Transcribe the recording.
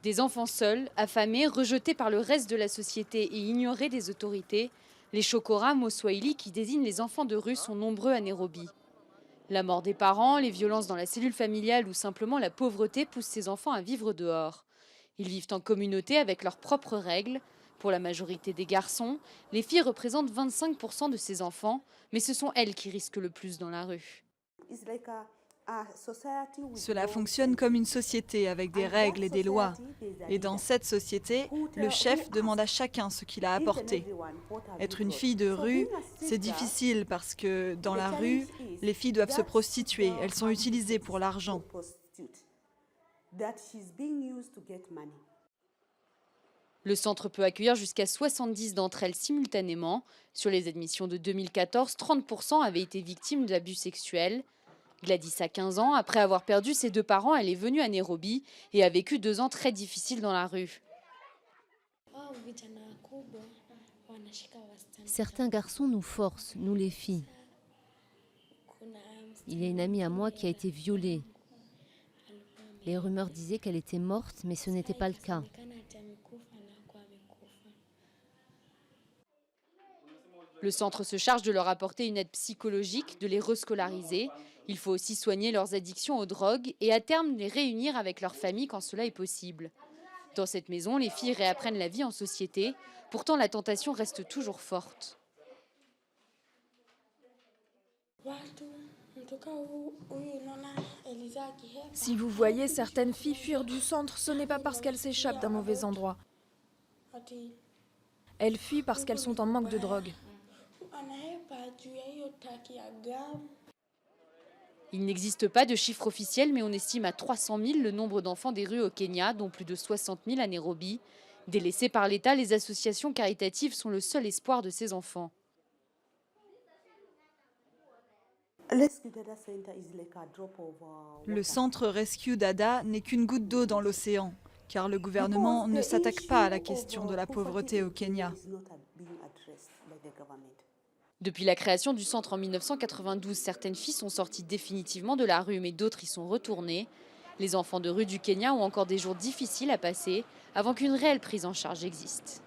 Des enfants seuls, affamés, rejetés par le reste de la société et ignorés des autorités, les chokoram au Swahili qui désignent les enfants de rue sont nombreux à Nairobi. La mort des parents, les violences dans la cellule familiale ou simplement la pauvreté poussent ces enfants à vivre dehors. Ils vivent en communauté avec leurs propres règles. Pour la majorité des garçons, les filles représentent 25% de ces enfants, mais ce sont elles qui risquent le plus dans la rue. Cela fonctionne comme une société avec des règles et des lois. Et dans cette société, le chef demande à chacun ce qu'il a apporté. Être une fille de rue, c'est difficile parce que dans la rue, les filles doivent se prostituer. Elles sont utilisées pour l'argent. Le centre peut accueillir jusqu'à 70 d'entre elles simultanément. Sur les admissions de 2014, 30% avaient été victimes d'abus sexuels. Gladys a 15 ans. Après avoir perdu ses deux parents, elle est venue à Nairobi et a vécu 2 ans très difficiles dans la rue. Certains garçons nous forcent, nous les filles. Il y a une amie à moi qui a été violée. Les rumeurs disaient qu'elle était morte, mais ce n'était pas le cas. Le centre se charge de leur apporter une aide psychologique, de les rescolariser. Il faut aussi soigner leurs addictions aux drogues et à terme les réunir avec leur famille quand cela est possible. Dans cette maison, les filles réapprennent la vie en société. Pourtant, la tentation reste toujours forte. Si vous voyez certaines filles fuir du centre, ce n'est pas parce qu'elles s'échappent d'un mauvais endroit. Elles fuient parce qu'elles sont en manque de drogue. Il n'existe pas de chiffre officiel, mais on estime à 300 000 le nombre d'enfants des rues au Kenya, dont plus de 60 000 à Nairobi. Délaissés par l'État, les associations caritatives sont le seul espoir de ces enfants. Le centre Rescue Dada n'est qu'une goutte d'eau dans l'océan, car le gouvernement ne s'attaque pas à la question de la pauvreté au Kenya. Depuis la création du centre en 1992, certaines filles sont sorties définitivement de la rue, mais d'autres y sont retournées. Les enfants de rue du Kenya ont encore des jours difficiles à passer avant qu'une réelle prise en charge existe.